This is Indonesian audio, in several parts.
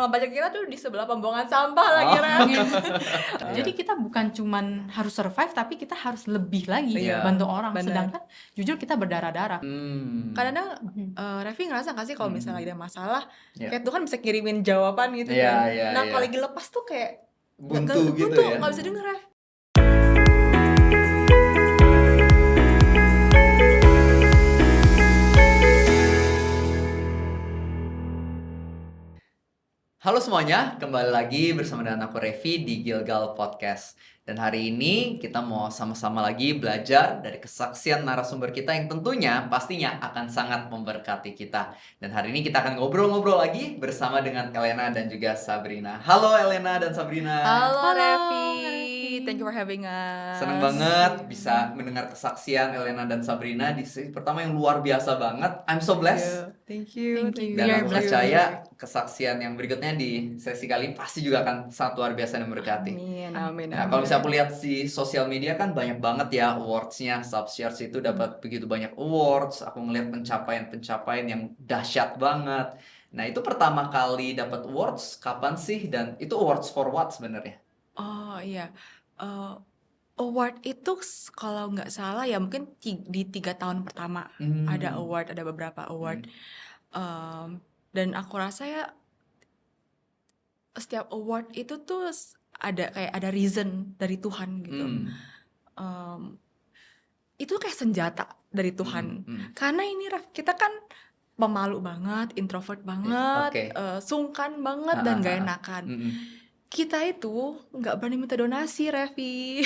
rumah baca kita tuh di sebelah pembuangan sampah lagi, Ref. Jadi kita bukan cuman harus survive, tapi kita harus lebih lagi Iya, bantu orang. bener. Sedangkan jujur kita berdarah-darah. Kadang-kadang Revi ngerasa gak sih kalau misalnya ada masalah, Iya. kayak Tuhan bisa kirimin jawaban gitu Iya, kan. iya, Nah iya. kalau lagi lepas tuh kayak Buntu gitu ya. gak bisa denger, Ref. Halo semuanya, kembali lagi bersama dengan aku Revi di Gilgal Podcast. Dan hari ini kita mau sama-sama lagi belajar dari kesaksian narasumber kita yang tentunya pastinya akan sangat memberkati kita. Dan hari ini kita akan ngobrol-ngobrol lagi bersama dengan Elena dan juga Sabrina. Halo Elena dan Sabrina. Halo Revi, Revi. thank you for having us. Seneng banget bisa mendengar kesaksian Elena dan Sabrina di sesi pertama yang luar biasa banget. I'm so blessed. Thank you. Thank you. Dan We are aku blessed. percaya kesaksian yang berikutnya di sesi kali ini pasti juga akan sangat luar biasa dan memberkati. Amin. Nah, kalau misalnya aku lihat di sosial media kan banyak banget ya awards-nya. Subshares itu dapat begitu banyak awards. Aku ngelihat pencapaian-pencapaian yang dahsyat banget. Nah, itu pertama kali dapat awards kapan sih? Dan itu awards for what sebenarnya? Oh iya, award itu kalau nggak salah ya mungkin di 3 tahun pertama ada award, ada beberapa award. Dan aku rasa ya setiap award itu tuh ada reason dari Tuhan gitu. Itu kayak senjata dari Tuhan. Karena ini Raf, kita kan pemalu banget, introvert banget, sungkan banget dan gak enakan. Kita itu nggak berani minta donasi, Revi.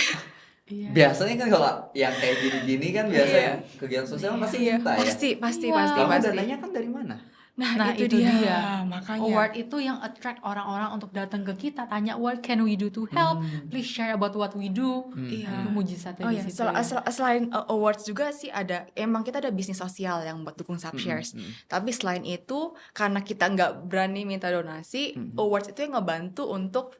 Iya. Biasanya kan kalau yang kayak gini-gini kan biasanya kegiatan sosial pasti minta ya. Pasti. Kamu dananya kan dari mana? Nah, itu dia. Makanya. Award itu yang attract orang-orang untuk datang ke kita, tanya what can we do to help, please share about what we do. Iya. Itu mujizatnya Oh di ya, situ. selain awards juga sih emang kita ada bisnis sosial yang buat dukung Subshares. Tapi selain itu, karena kita nggak berani minta donasi, awards itu yang ngebantu untuk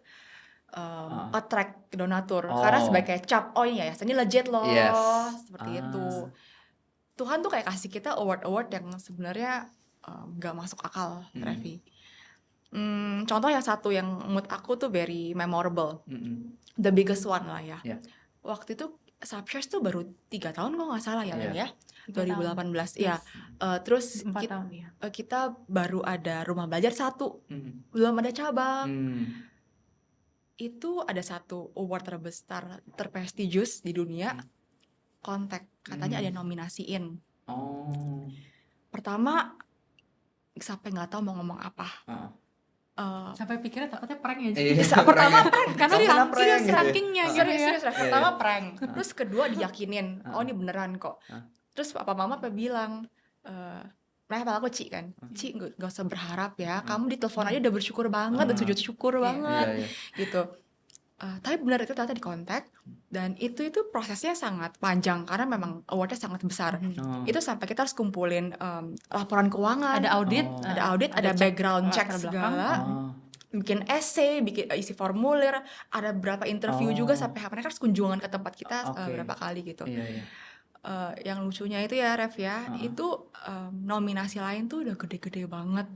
attract donatur. Karena sebagai cap, oh iya ya, ini legit loh, seperti itu. Tuhan tuh kayak kasih kita award-award yang sebenarnya nggak masuk akal, Revi. Contoh yang satu yang menurut aku tuh very memorable, the biggest one lah ya. Waktu itu Subshares tuh baru 3 tahun kok nggak salah ya, Len ya. 2018 ya. Terus 4 tahun ya. kita baru ada rumah belajar 1, belum ada cabang. Itu ada satu award terbesar, terprestigious di dunia, kontak, katanya ada nominasiin. Pertama sampai nggak tahu mau ngomong apa. Sampai pikirnya takutnya prank ya. Pertama prank, Karena dia Karena prank serius gitu ya. rankingnya gitu ya. serius. Pertama prank, terus kedua diyakinin, oh ini beneran kok. Terus papa mama bilang, papa aku Ci kan, Ci gak usah berharap ya, kamu ditelepon aja udah bersyukur banget, udah sujud syukur banget, gitu. Tapi benar itu ternyata dikontak, dan itu prosesnya sangat panjang karena memang awardnya sangat besar. Itu sampai kita harus kumpulin laporan keuangan, Ada audit, ada background check latar segala, bikin essay, bikin isi formulir, ada beberapa interview juga sampai mereka harus kunjungan ke tempat kita berapa kali gitu. Yang lucunya itu ya Rev ya, itu nominasi lain tuh udah gede-gede banget.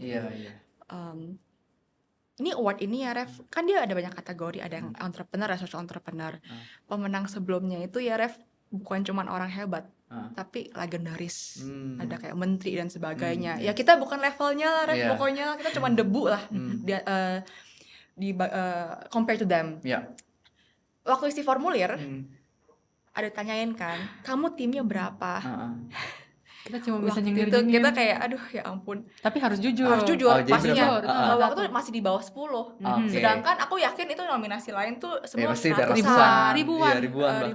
Ini award ini ya Rev, kan dia ada banyak kategori, ada yang entrepreneur, ada social entrepreneur. Pemenang sebelumnya itu ya Rev, bukan cuma orang hebat, tapi legendaris. Ada kayak menteri dan sebagainya. Ya kita bukan levelnya lah Rev, pokoknya kita cuma debu lah compare to them. Waktu isi formulir, ada tanyain kan, kamu timnya berapa? kita cuma bisa Waktu nyengir itu kita kayak aduh ya ampun, tapi harus jujur. jadi berapa? pastinya waktu itu masih di bawah 10. Sedangkan aku yakin itu nominasi lain tuh semua pasti udah ratusan, ribuan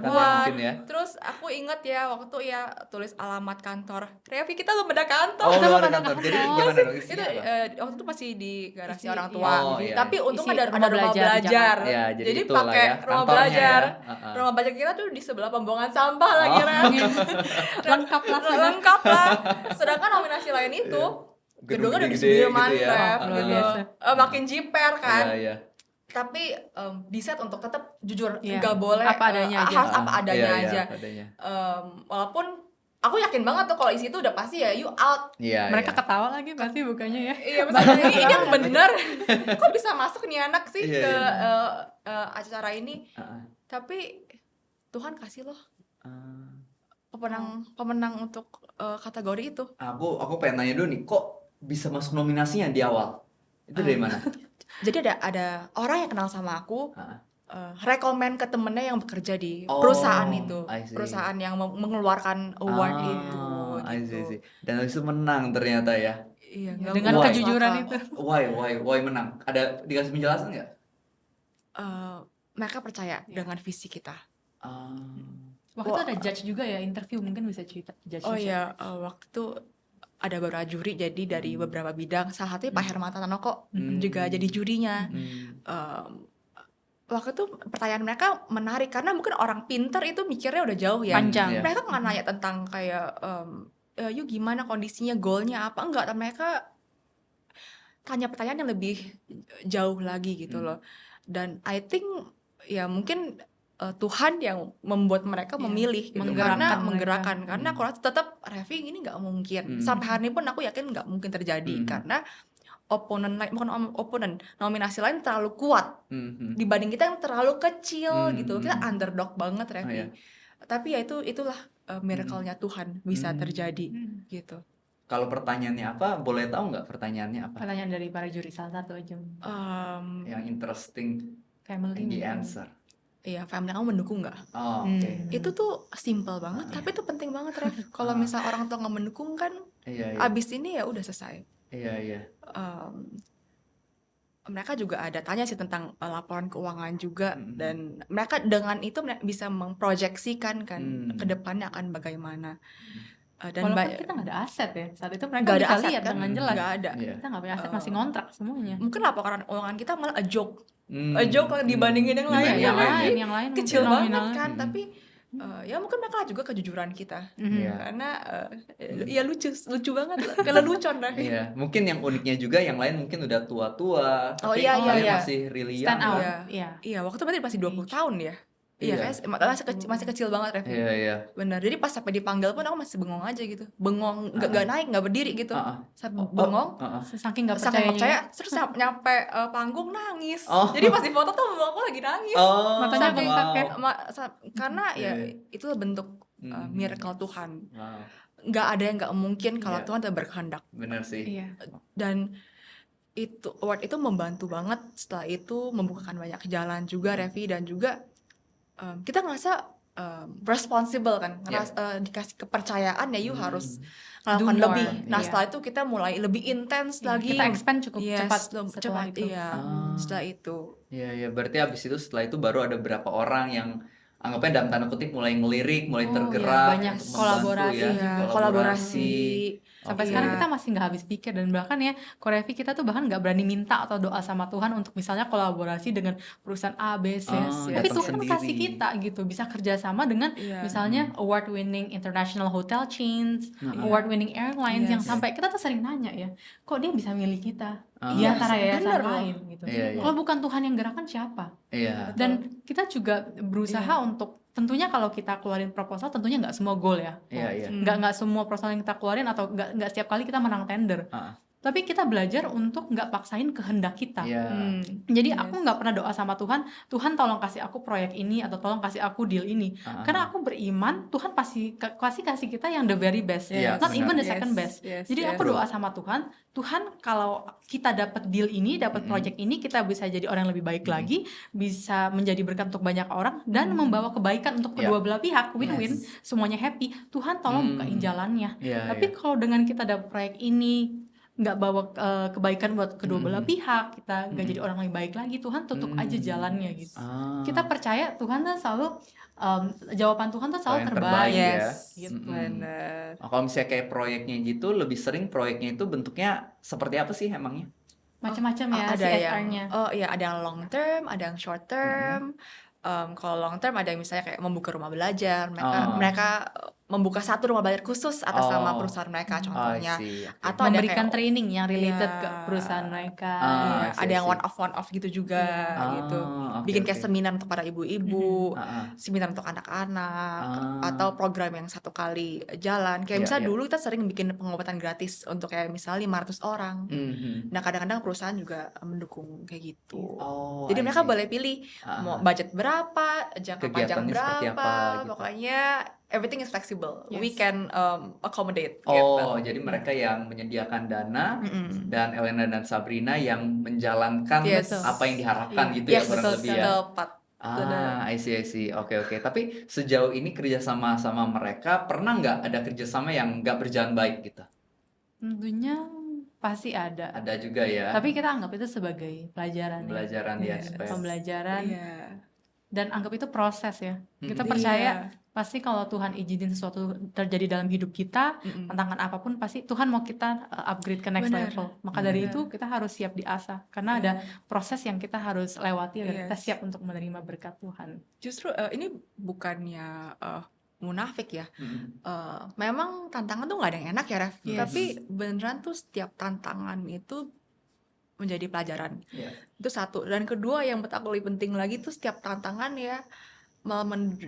bahkan mungkin ya. Terus aku inget ya waktu ya tulis alamat kantor Revi, kita belum ada kantor. Belum ada kantor. Jadi gimana dong itu isinya apa? waktu itu masih di garasi Isi, orang tua. Tapi untung Isi ada rumah rumah belajar di belajar. jadi pakai ya, rumah kantornya belajar. ya. Rumah belajar kita tuh di sebelah pembuangan sampah lagi Rev. lengkap lah. Lengkap lah. Sedangkan nominasi lain itu gedungnya udah di Sudirman, gitu ya. Rev, Luar gitu. biasa. Makin jiper kan. Tapi di-set untuk tetap jujur, nggak boleh apa adanya aja. harus apa adanya aja. Adanya. Walaupun aku yakin banget tuh kalau isi itu udah pasti ya you out. Iya, Mereka iya. ketawa lagi pasti bukannya ya. Iya, misalnya ini yang bener. Kok bisa masuk nih anak sih Iya, ke iya. acara ini? Heeh. Tapi Tuhan kasih loh Ah. pemenang untuk kategori itu. Aku pengen nanya dulu nih, kok bisa masuk nominasinya di awal? Itu dari mana? Jadi ada orang yang kenal sama aku, Heeh. rekomen ke temennya yang bekerja di Oh, perusahaan itu, I see. perusahaan yang mengeluarkan award itu, I see, gitu. see. Dan habis itu menang ternyata ya. Iya, Ya, nggak dengan masuk kejujuran akal. itu. Why menang? Ada dikasih penjelasan nggak? Mereka percaya dengan visi kita. Ah. Waktu itu ada judge juga ya, interview, mungkin bisa cerita judge. Oh iya, waktu itu ada beberapa juri jadi dari beberapa bidang. Salah satunya Pak Hermata Tanoko juga jadi jurinya. Waktu itu pertanyaan mereka menarik karena mungkin orang pinter itu mikirnya udah jauh ya. Panjang. Iya. Mereka nggak nanya tentang kayak you gimana kondisinya, goalnya apa, enggak. Tapi mereka tanya pertanyaan yang lebih jauh lagi gitu loh. Dan I think ya mungkin Tuhan yang membuat mereka Iya, memilih gitu. menggerakkan Menggerakkan mereka. karena kalau tetap Revi ini nggak mungkin. Sampai hari ini pun aku yakin nggak mungkin terjadi karena bukan nominasi lain terlalu kuat dibanding kita yang terlalu kecil gitu. Kita underdog banget Revi. Oh, iya. Tapi ya itulah miracle-nya Tuhan bisa terjadi gitu. Kalau pertanyaannya apa? Boleh tahu nggak pertanyaannya apa? Pertanyaan dari para juri, salah satu aja. Yang interesting Family. in the mungkin. answer. Iya, family kamu mendukung nggak? Oh, oke. Itu tuh simple banget, tapi itu penting banget, Rev. Kalau misal orang tua nggak mendukung kan, Iya, iya. abis ini ya udah selesai. Iya, iya. Mereka juga ada tanya sih tentang laporan keuangan juga, dan mereka dengan itu bisa memproyeksikan kan ke depannya akan bagaimana. Dan Walaupun kita nggak ada aset ya, saat itu mereka nggak ada bisa aset lihat kan, dengan jelas. nggak ada. Iya. Kita nggak punya aset, masih ngontrak semuanya. Mungkin laporan keuangan kita malah a joke lah dibandingin yang lain. Dibandingin yang lain Kecil mungkin banget nominalnya. kan, tapi ya mungkin mereka juga kejujuran kita. Iya. Karena ya lucu banget lah. Lelucon lah. Iya, mungkin yang uniknya juga yang lain mungkin udah tua-tua, Oh, tapi iya, kalian iya. masih really young. Stand out. lah. Iya. Iya, waktu itu berarti masih 20 tahun ya. Iya, Iya. kayak masih kecil banget Revi. Iya, iya. Benar. Jadi pas sampai dipanggil pun aku masih bengong aja gitu. Bengong, nggak naik, nggak berdiri gitu. Sampai bengong. Saking nggak Saking percayanya. percaya, terus nyampe panggung nangis. Oh. Jadi pas di foto tuh aku lagi nangis. Oh, Matanya Saking- bengkak ya. Karena ya Iya. itu bentuk miracle Tuhan. Wow, Nggak ada yang nggak mungkin kalau Iya. Tuhan tidak berkehendak. bener sih. Iya. Dan itu award itu membantu banget. Setelah itu membukakan banyak jalan juga Revi, dan juga kita ngerasa responsible kan, dikasih kepercayaan ya you harus melakukan Do more. lebih. Nah Iya. setelah itu kita mulai lebih intens lagi. Kita expand cukup Yes, cepat setelah itu. Iya, setelah itu. Iya, iya. Berarti abis itu setelah itu baru ada beberapa orang yang anggapnya dalam tanda kutip mulai ngelirik, mulai Oh, tergerak, iya, banyak untuk membantu kolaborasi ya. Iya, kolaborasi. Sampai Oke. sekarang kita masih nggak habis pikir, dan bahkan ya Korevi kita tuh bahkan nggak berani minta atau doa sama Tuhan untuk misalnya kolaborasi dengan perusahaan A, B, C. Tapi datang Tuhan kasih sendiri. kita gitu, bisa kerjasama dengan Iya. misalnya award winning international hotel chains, award winning airlines, yang Yes. sampai kita tuh sering nanya ya, kok dia bisa milih kita di Yes, antara yayasan bener loh. lain gitu. Iya, iya. Kalau bukan Tuhan yang gerakan siapa? Iya. Dan kita juga berusaha untuk, tentunya kalau kita keluarin proposal tentunya nggak semua goal ya. Iya, iya. Nggak semua proposal yang kita keluarin, atau nggak setiap kali kita menang tender. Tapi kita belajar untuk nggak paksain kehendak kita. Iya. Jadi aku nggak pernah doa sama Tuhan, Tuhan tolong kasih aku proyek ini, atau tolong kasih aku deal ini. Karena aku beriman Tuhan pasti kasih kita yang the very best, Iya, not even the benar. second best. Yes, Jadi yes. aku doa sama Tuhan, Tuhan kalau kita dapat deal ini, dapat proyek ini, kita bisa jadi orang yang lebih baik lagi, bisa menjadi berkat untuk banyak orang, dan membawa kebaikan untuk kedua belah pihak, win-win, semuanya happy. Tuhan tolong bukain jalannya. Iya, Tapi kalau dengan kita dapat proyek ini nggak bawa kebaikan buat kedua belah pihak, kita nggak jadi orang yang baik lagi, Tuhan tutup aja jalannya gitu. Kita percaya Tuhan tuh selalu jawaban Tuhan tuh selalu yang terbaik. terbaik ya. Yes, Gitu. bener. Kalau misalnya kayak proyeknya gitu, lebih sering proyeknya itu bentuknya seperti apa sih emangnya? Macam-macam ya Ada yang CSR-nya. ada yang long term, ada yang short term. Kalau long term ada yang misalnya kayak membuka rumah belajar, mereka membuka satu rumah belajar khusus atas nama Oh, perusahaan mereka I contohnya. see. Oke. Atau ada Memberikan kayak training yang related ke Iya. perusahaan mereka. Ah, iya, I see, ada I yang see. one off gitu juga gitu. Ah, oke, Bikin kayak oke. seminar untuk para ibu-ibu, Ah, ah. seminar untuk anak-anak, Ah. atau program yang satu kali jalan. Kayak Iya, misalnya iya. dulu kita sering bikin pengobatan gratis untuk kayak misalnya 500 orang. Mhm. Nah, kadang-kadang perusahaan juga mendukung kayak gitu. Oh, Jadi I mereka see. boleh pilih Ah, mau ah. budget berapa, jangka panjang Kegiatannya seperti apa berapa, gitu. pokoknya everything is flexible. We Yes. can accommodate gitu. Oh, jadi mereka yang menyediakan dana Mm-mm. dan Elena dan Sabrina yang menjalankan Yes. apa yang diharapkan Iya. gitu ya Yes, kurang betul lebih sekali. ya. tepat. I see. Oke. Tapi sejauh ini kerjasama sama mereka pernah nggak ada kerjasama yang nggak berjalan baik gitu? Tentunya pasti ada. Ada juga ya. Tapi kita anggap itu sebagai pelajaran ya. Pembelajaran ya Yes. supaya. Pembelajaran Iya. dan anggap itu proses ya. Kita Mm-mm. percaya Iya. pasti kalau Tuhan izinin sesuatu terjadi dalam hidup kita, Mm-mm. tantangan apapun pasti Tuhan mau kita upgrade ke next Benar. level. Maka dari Benar. itu kita harus siap diasah karena ada proses yang kita harus lewati agar kita Yes. siap untuk menerima berkat Tuhan. Justru ini bukannya munafik ya. Mm-mm. Memang tantangan tuh nggak ada yang enak ya, Ref. Yes. Tapi beneran tuh setiap tantangan itu menjadi pelajaran. Iya. Itu satu. Dan kedua yang menurut aku lebih penting lagi tuh setiap tantangan ya malah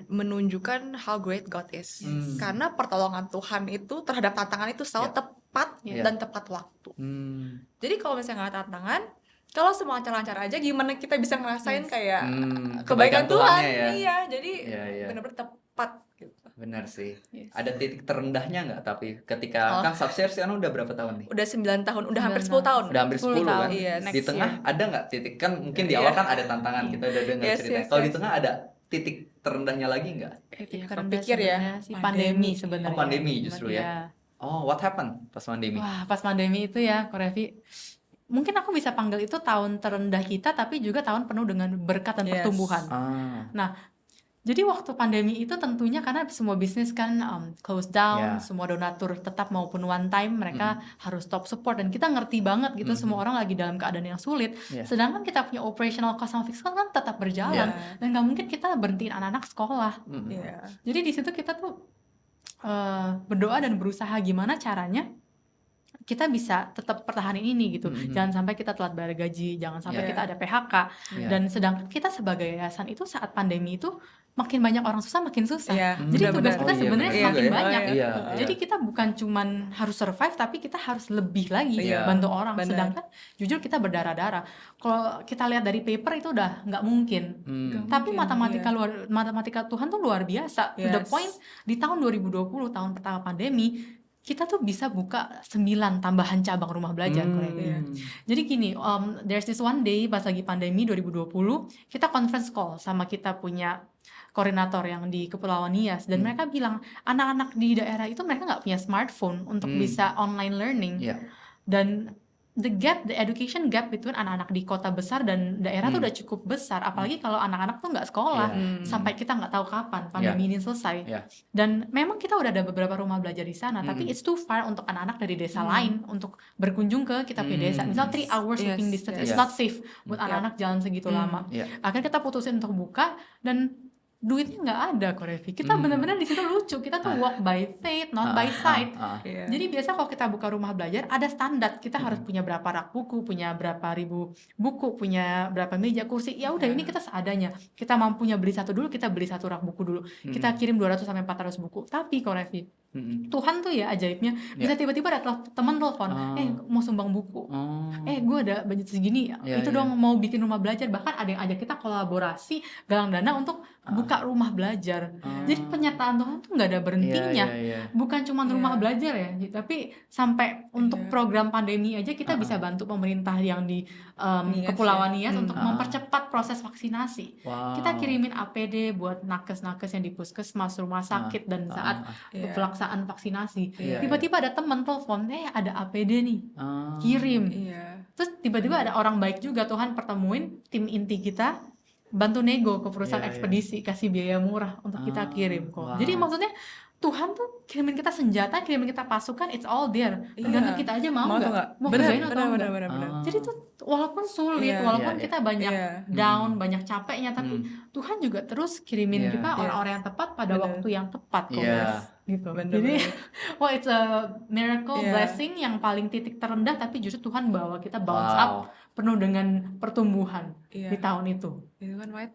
menunjukkan how great God is. Yes. Karena pertolongan Tuhan itu terhadap tantangan itu selalu Ya. tepat Ya. dan tepat waktu. Hmm. Jadi kalau misalnya nggak ada tantangan, kalau semua lancar-lancar aja, gimana kita bisa ngerasain Yes. kayak Kebaikan kebaikan Tuhan? Tuhannya ya. Iya, jadi Iya. benar-benar tepat gitu. Benar sih. Yes. Ada titik terendahnya nggak tapi ketika Oh. kan Subshare sekarang udah berapa tahun nih? Udah 9 tahun, udah hampir 9 10 tahun. Udah hampir 10 kan? Iya, Di next tengah year. ada nggak titik kan mungkin di Iya. awal kan ada tantangan kita udah dengar Yes, ceritanya. yes, Kalau di yes. tengah ada titik terendahnya lagi nggak? Titik Iya, terendah kepikir ya, sebenarnya sih pandemi. pandemi sebenarnya. Oh, pandemi justru ya. Iya. Oh, what happened pas pandemi? Wah, pas pandemi itu ya, Korevi, mungkin aku bisa panggil itu tahun terendah kita, tapi juga tahun penuh dengan berkat dan Yes. pertumbuhan. Ah, Jadi waktu pandemi itu tentunya karena semua bisnis kan close down, Ya. semua donatur tetap maupun one time mereka harus stop support dan kita ngerti banget gitu semua orang lagi dalam keadaan yang sulit. Ya. Sedangkan kita punya operational cost sama fixed cost kan tetap berjalan Iya. dan nggak mungkin kita berhentiin anak-anak sekolah. mm-mm. Iya. Jadi di situ kita tuh berdoa dan berusaha gimana caranya kita bisa tetap pertahanin ini gitu. Mhm. Jangan sampai kita telat bayar gaji, jangan sampai Iya. kita ada PHK. Iya. Dan sedangkan kita sebagai yayasan itu saat pandemi itu makin banyak orang susah makin susah. Iya, Jadi benar-benar. tugas kita Oh, iya, sebenarnya benar semakin juga ya. banyak. Iya, Jadi iya. kita bukan cuman harus survive tapi kita harus lebih lagi Iya. bantu orang. Benar. Sedangkan jujur kita berdarah-darah. Kalau kita lihat dari paper itu udah nggak mungkin. Hmm. Tapi Mungkin, matematika Tuhan tuh luar biasa. To the Yes. point di tahun 2020 tahun pertama pandemi kita tuh bisa buka 9 tambahan cabang rumah belajar Korea. Iya. Jadi gini, there's this one day pas lagi pandemi 2020 kita conference call sama kita punya koordinator yang di Kepulauan Nias dan mereka bilang anak-anak di daerah itu mereka nggak punya smartphone untuk bisa online learning Iya. dan the education gap between anak-anak di kota besar dan daerah tuh udah cukup besar, apalagi kalau anak-anak tuh nggak sekolah Iya. sampai kita nggak tahu kapan pandemi ini selesai. Iya. Dan memang kita udah ada beberapa rumah belajar di sana, tapi it's too far untuk anak-anak dari desa lain untuk berkunjung ke kita punya desa. Misal 3 hours Yes, walking distance, it's yes. not safe buat anak-anak jalan segitu lama. Iya. Akhirnya kita putusin untuk buka dan duitnya nggak ada Korevi. Kita benar-benar di situ lucu. Kita tuh walk by faith, not by sight. Iya. Jadi biasa kalau kita buka rumah belajar ada standar. Kita harus punya berapa rak buku, punya berapa ribu buku, punya berapa meja kursi. Ya udah ini kita seadanya. Kita mampunya beli satu dulu, kita beli satu rak buku dulu. Kita kirim 200 sampai 400 buku. Tapi Korevi, Mm-mm. Tuhan tuh ya ajaibnya bisa tiba-tiba ada teman telepon, mau sumbang buku. Oh. Gue ada budget segini, Iya, itu iya. dong mau bikin rumah belajar. Bahkan ada yang ajak kita kolaborasi galang dana untuk buka rumah belajar. Jadi penyertaan Tuhan tuh nggak ada berhentinya. Iya. Bukan cuma rumah belajar ya, tapi sampai untuk Iya. program pandemi aja kita bisa bantu pemerintah yang di Nias Kepulauan ya. Nias untuk mempercepat proses vaksinasi. Wow. Kita kirimin APD buat nakes-nakes yang di puskesmas, rumah sakit dan saat Iya. pelaksanaan vaksinasi. Iya, Tiba-tiba ada teman telepon, ada APD nih, Ah. kirim. Iya. Terus tiba-tiba ada orang baik juga, Tuhan pertemuin tim inti kita, bantu nego ke perusahaan Iya, iya. ekspedisi, kasih biaya murah untuk kita kirim kok. wow. Jadi maksudnya Tuhan tuh kirimin kita senjata, kirimin kita pasukan, it's all there. Tergantung Iya. kita aja mau Mau atau nggak, nggak? mau Benar, kerjain atau benar, enggak. benar, benar. Jadi tuh walaupun sulit, Iya. walaupun Iya, kita banyak Iya. down, banyak capeknya, tapi Tuhan juga terus kirimin Iya. kita orang-orang yang tepat pada Benar. waktu yang tepat kok. Iya. guys. gitu. Bener, Jadi bener. wah, it's a miracle Iya. blessing yang paling titik terendah, tapi justru Tuhan bawa kita bounce up Wow. penuh dengan pertumbuhan di Iya. tahun itu. Itu kan White,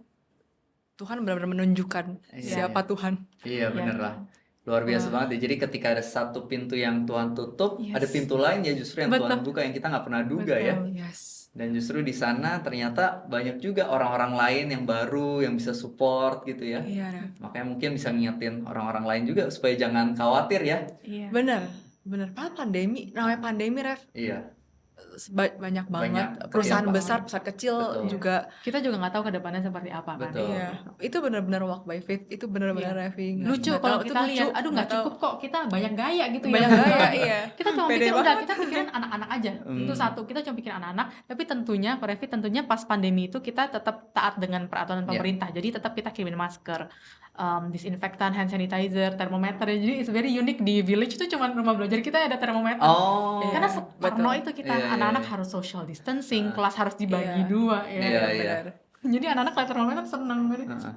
Tuhan benar-benar menunjukkan Iya, siapa Tuhan. Iya Ya. bener lah. Luar biasa Wah. banget ya. Jadi ketika ada satu pintu yang Tuhan tutup, ada Yes. pintu lain ya justru yang Tuhan Betul. buka yang kita nggak pernah duga ya. Betul. Yes. Dan justru di sana ternyata banyak juga orang-orang lain yang baru yang bisa support gitu ya. Iya, Ref. Makanya mungkin bisa ngingetin orang-orang lain juga supaya jangan khawatir ya. Iya. Bener, bener. Padahal pandemi, namanya pandemi, Ref. Iya, Banyak banget. Banyak Perusahaan terdampak. besar, perusahaan kecil Betul. juga. Kita juga nggak tahu ke depannya seperti apa kan. Betul. Iya. Itu benar-benar walk by faith. Itu benar-benar Revi. Lucu Nggak kalau tahu, itu kita lucu. lihat, aduh nggak Nggak tahu. cukup kok, kita banyak gaya gitu ya. Banyak gaya, iya. Kita cuma Pede pikir udah, banget. kita pikirin anak-anak aja. Itu satu, kita cuma pikirin anak-anak. Tapi tentunya, Ko Revi, tentunya pas pandemi itu kita tetap taat dengan peraturan Iya. pemerintah. Jadi tetap kita kirimin masker, disinfektan, hand sanitizer, termometer. Jadi it's very unique. Di village itu cuma rumah belajar kita ada termometer. Oh. Iya. Karena separno itu kita, Iya, iya, anak-anak iya. harus social distancing, kelas harus dibagi Iya. dua ya. Iya, iya. Benar. Jadi anak-anak lihat termometer seneng banget. Heeh.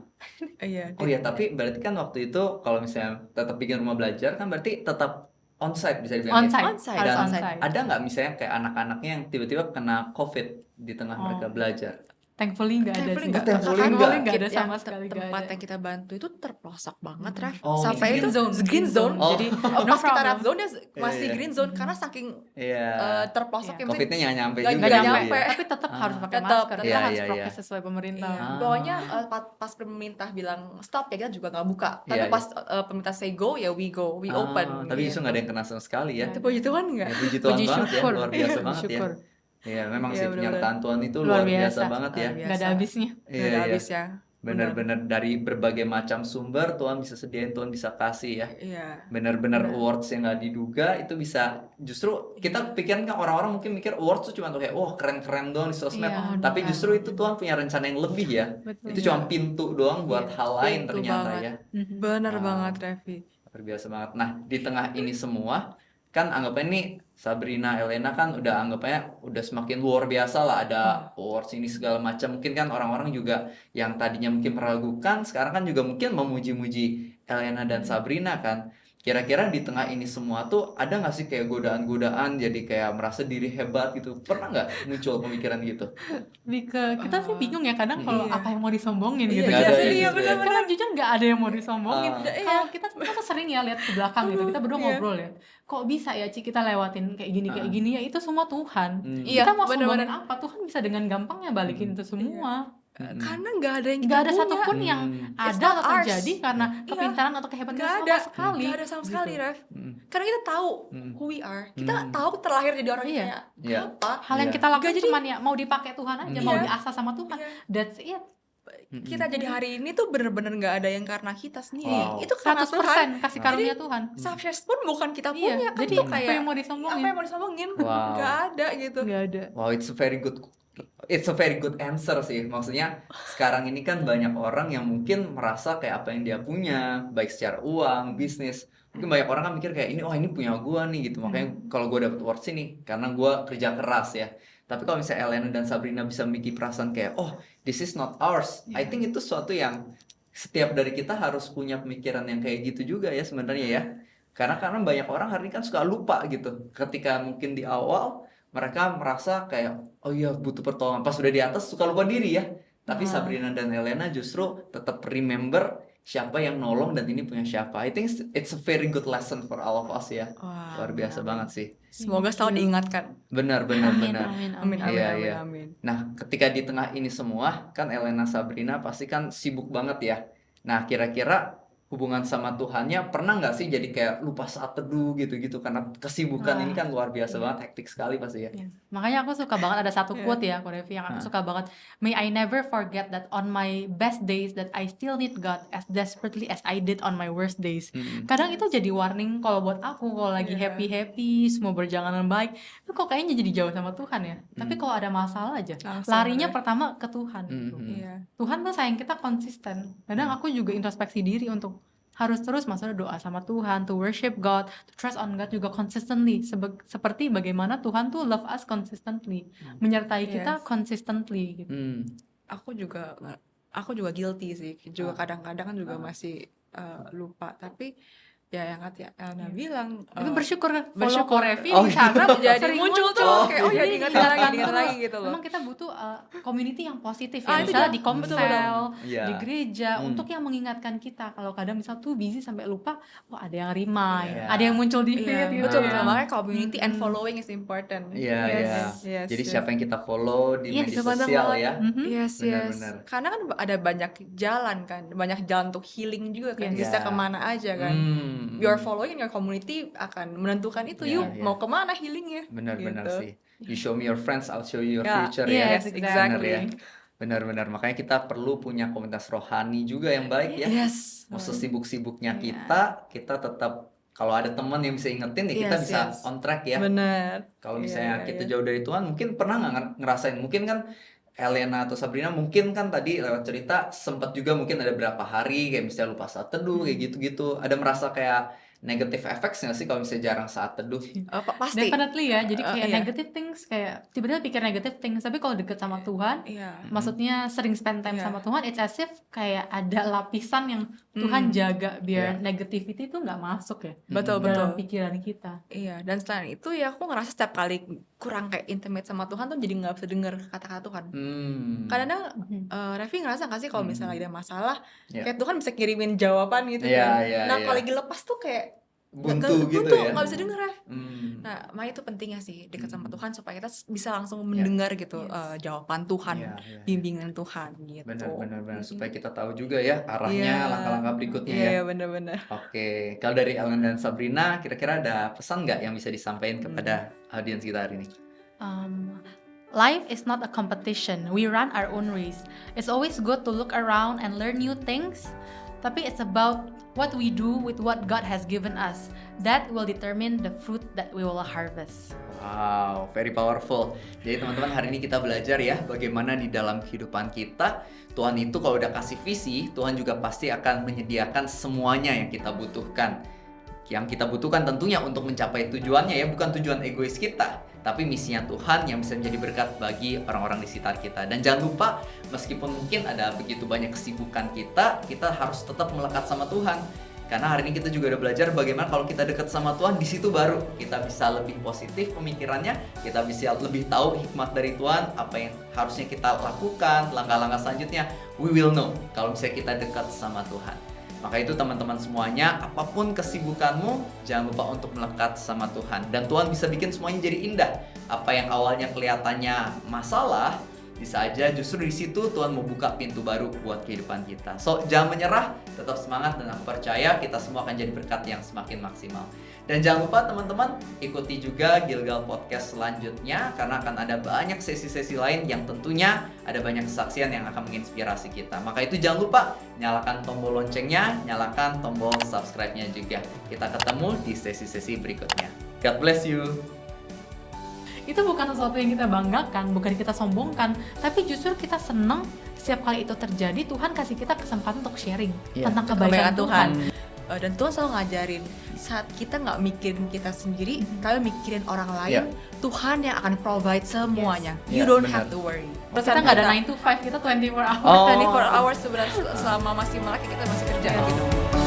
Iya. Oh ya, tapi berarti kan waktu itu kalau misalnya tetap bikin rumah belajar kan berarti tetap onsite bisa dibilang ya? Onsite, Onsite. harus Dan onsite. ada nggak misalnya kayak anak-anaknya yang tiba-tiba kena COVID di tengah Oh. mereka belajar? Thankfully nggak ada Thankfully sih. nggak. Thankfully Karena nggak. Nggak ada yang sama sekali, nggak tempat ada. yang kita bantu itu terpelosok banget, Ref. Oh, Sampai green itu zone, green zone. Oh. Jadi No pas kita problem. red zone ya masih Iya. green zone karena saking Iya. terpelosok Iya. ya. COVID-nya nggak nyampe Nggak juga nyampe. gitu ya. Tapi tetap harus pakai Tetap, masker. Kita Iya, harus iya, prokes iya. sesuai pemerintah. Iya. Ah. Pokoknya pas pemerintah bilang stop ya kita juga nggak buka. Tapi Iya, pas pemerintah say go ya we go, we Ah, open. tapi gitu. justru nggak ada yang kena sama sekali ya. Itu puji Tuhan nggak? Ya, puji Tuhan Puji banget ya, syukur. luar biasa Puji banget ya. syukur. Iya, memang Iya, sih benar-benar. penyertaan Tuhan itu Luar luar biasa biasa. banget ya. Luar Nggak ada biasa. habisnya. Nggak Iya, ada iya. habis ya. Benar-benar dari berbagai macam sumber Tuhan bisa sediain, Tuhan bisa kasih ya. Iya. Benar-benar Benar. awards yang nggak diduga itu bisa justru kita pikirin kan orang-orang mungkin mikir awards tuh cuma tuh kayak wah keren-keren doang di sosmed. Iya, Tapi bukan. justru itu Tuhan punya rencana yang lebih ya. Betul. Itu cuma pintu doang buat Iya, hal lain pintu ternyata banget. ya. Bener Ah. banget, Revi. Luar biasa banget. Nah, di tengah ini semua kan anggapannya nih Sabrina, Elena kan udah anggapannya udah semakin luar biasa lah, ada awards ini segala macam. Mungkin kan orang-orang juga yang tadinya mungkin meragukan sekarang kan juga mungkin memuji-muji Elena dan Sabrina kan. Kira-kira di tengah ini semua tuh ada nggak sih kayak godaan-godaan jadi kayak merasa diri hebat gitu? Pernah nggak muncul pemikiran gitu? Kita sih bingung ya kadang kalau Iya. apa yang mau disombongin gitu. Nggak ada Jadi, ya, iya, justru ya. benar-benar. karena jujur nggak ada yang mau disombongin. Ah. Kalau kita tuh sering ya lihat ke belakang gitu, kita berdua Iya. ngobrol ya. Kok bisa ya Ci kita lewatin kayak gini ya, itu semua Tuhan. Iya, Kita mau benar-benar. sombongin apa? Tuhan bisa dengan gampangnya balikin itu semua. Karena nggak ada yang kita Nggak ada punya. satupun yang It's ada not atau ours. terjadi karena Iya. kepintaran atau kehebatan Nggak kita ada. sama sekali. Nggak ada sama sekali, Gitu. Ref. Karena kita tahu who we are. Kita tahu terlahir jadi orang Iya. kayak Iya. apa. Hal yang Iya. kita lakukan Nggak jadi- cuman ya mau dipakai Tuhan aja, mau Iya. diasah sama Tuhan. Iya. That's it. Kita jadi hari ini tuh bener-bener nggak ada yang karena kita sendiri. Wow. Itu karena 100% Tuhan. kasih karunia Tuhan. Success pun bukan kita Iya, punya. Kan jadi tuh apa kayak yang mau apa disombongin? yang mau disombongin? Wow. Nggak ada gitu. Nggak ada. Wow, it's a very good answer sih. Maksudnya sekarang ini kan banyak orang yang mungkin merasa kayak apa yang dia punya, baik secara uang, bisnis. Mungkin banyak orang kan mikir kayak ini, oh ini punya gua nih gitu. Makanya kalau gua dapet awards ini karena gua kerja keras ya. Tapi kalau misalnya Elena dan Sabrina bisa memiliki perasaan kayak, oh this is not ours. I think itu suatu yang setiap dari kita harus punya pemikiran yang kayak gitu juga ya sebenarnya ya. Karena banyak orang hari ini kan suka lupa gitu. Ketika mungkin di awal mereka merasa kayak oh iya butuh pertolongan, pas sudah di atas suka lupa diri ya. Tapi Sabrina dan Elena justru tetap remember siapa yang nolong dan ini punya siapa. I think it's a very good lesson for all of us ya. Wah, Luar biasa banget sih. Semoga selalu diingatkan. Benar. Amin, Amin, amin, Iya, amin, iya. amin. Nah, ketika di tengah ini semua kan Elena Sabrina pasti kan sibuk banget ya. Nah, kira-kira hubungan sama Tuhannya pernah nggak sih jadi kayak lupa saat teduh gitu-gitu karena kesibukan ini kan luar biasa banget, hektik sekali pasti ya. Iya. Makanya aku suka banget ada satu quote ya, Ko Revi, yang aku suka banget. May I never forget that on my best days that I still need God as desperately as I did on my worst days. Kadang itu jadi warning kalau buat aku kalau lagi happy-happy, semua berjalan dengan baik, itu kok kayaknya jadi jauh sama Tuhan ya. Tapi kalau ada masalah aja, Langsung larinya ya. pertama ke Tuhan gitu. Iya. Tuhan tuh sayang kita konsisten. Kadang aku juga introspeksi diri untuk harus terus maksudnya doa sama Tuhan, to worship God, to trust on God juga consistently. Seperti bagaimana Tuhan tuh love us consistently, menyertai kita Yes. consistently gitu. Aku juga guilty sih. Juga kadang-kadang kan juga masih lupa. Tapi ya yang kata Elna bilang Tapi bersyukur bersyukur. follow Korevi Oh, di Instagram jadi sering muncul tuh kayak oh ya diingat lagi gitu loh. Memang kita butuh community yang positif Ah, ya, itu misalnya dia. di komsel, Iya. di gereja, untuk yang mengingatkan kita kalau kadang misal tuh busy sampai lupa, ada yang remind, Iya. ada yang muncul di feed Iya, gitu betul ya. betul. Makanya community and following is important. Iya, Yes. iya. Yes, Jadi yes. siapa yang kita follow di Yes, media bener sosial banget. ya. Yes, Benar-benar. yes. Karena kan ada banyak jalan kan, banyak jalan untuk healing juga kan. Yes. Bisa Iya. kemana aja kan. Your following your community akan menentukan itu. Iya, Yuk iya. mau kemana healingnya? Benar-benar Gitu. sih. You show me your friends, I'll show you your Ya, future yes, ya. exactly. Benar ya. Benar-benar. Makanya kita perlu punya komunitas rohani juga yang baik ya. Yes. Mau sesibuk-sibuknya Iya. kita tetap kalau ada teman yang bisa ingetin ya kita Yes, bisa yes. on track ya. Benar. Kalau Iya, misalnya iya, kita iya. jauh dari Tuhan, mungkin pernah nggak ngerasain? Mungkin kan Elena atau Sabrina mungkin kan tadi lewat cerita sempat juga mungkin ada berapa hari kayak misalnya lupa saat teduh kayak gitu-gitu. Ada merasa kayak negative effects nggak sih kalau misalnya jarang saat teduh? Pasti. Definitely ya, jadi kayak Iya. negative things, kayak tiba-tiba pikir negative things, tapi kalau deket sama Tuhan, Iya. maksudnya sering spend time Iya. sama Tuhan, it's as if kayak ada lapisan yang Tuhan jaga biar Iya. negativity itu nggak masuk ya Betul dalam betul. pikiran kita. Iya, dan selain itu ya aku ngerasa setiap kali kurang kayak intimate sama Tuhan tuh jadi nggak bisa denger kata-kata Tuhan. Kadang-kadang Revi ngerasa nggak sih kalau misalnya ada masalah, Iya. kayak Tuhan bisa kirimin jawaban gitu Iya, kan. iya, Nah iya. kalau lagi lepas tuh kayak Buntu gitu buntu, ya. nggak bisa denger Rev. Hmm. Nah, makanya itu pentingnya sih dekat sama Tuhan supaya kita bisa langsung mendengar gitu jawaban Tuhan, Iya, iya, iya. bimbingan Tuhan gitu. Benar-benar supaya kita tahu juga ya arahnya, Iya. langkah-langkah berikutnya ya. Iya, bener-bener. Oke, kalau dari Ellen dan Sabrina, kira-kira ada pesan nggak yang bisa disampaikan kepada audiens kita hari ini? Life is not a competition. We run our own race. It's always good to look around and learn new things. Tapi it's about what we do with what God has given us. That will determine the fruit that we will harvest. Wow, very powerful. Jadi teman-teman, hari ini kita belajar ya bagaimana di dalam kehidupan kita Tuhan itu kalau udah kasih visi, Tuhan juga pasti akan menyediakan semuanya yang kita butuhkan. Yang kita butuhkan tentunya untuk mencapai tujuannya ya, bukan tujuan egois kita, tapi misinya Tuhan yang bisa menjadi berkat bagi orang-orang di sekitar kita. Dan jangan lupa, meskipun mungkin ada begitu banyak kesibukan kita harus tetap melekat sama Tuhan. Karena hari ini kita juga udah belajar bagaimana kalau kita dekat sama Tuhan, di situ baru kita bisa lebih positif pemikirannya, kita bisa lebih tahu hikmat dari Tuhan, apa yang harusnya kita lakukan, langkah-langkah selanjutnya, we will know kalau misalnya kita dekat sama Tuhan. Maka itu teman-teman semuanya, apapun kesibukanmu, jangan lupa untuk melekat sama Tuhan. Dan Tuhan bisa bikin semuanya jadi indah. Apa yang awalnya kelihatannya masalah, bisa aja justru di situ Tuhan mau buka pintu baru buat kehidupan kita. So, jangan menyerah, tetap semangat, dan aku percaya kita semua akan jadi berkat yang semakin maksimal. Dan jangan lupa teman-teman, ikuti juga Gilgal Podcast selanjutnya, karena akan ada banyak sesi-sesi lain yang tentunya ada banyak kesaksian yang akan menginspirasi kita. Maka itu jangan lupa, nyalakan tombol loncengnya, nyalakan tombol subscribe-nya juga. Kita ketemu di sesi-sesi berikutnya. God bless you. Itu bukan sesuatu yang kita banggakan, bukan kita sombongkan, tapi justru kita senang setiap kali itu terjadi. Tuhan kasih kita kesempatan untuk sharing tentang kebaikan Tuhan. Dan Tuhan selalu ngajarin saat kita nggak mikirin kita sendiri, tapi mikirin orang lain, Tuhan yang akan provide semuanya. You don't have to worry. Kita nggak ada 9 to 5, kita 24 hours. 24 hours sebenarnya selama masih melaki kita masih kerja gitu.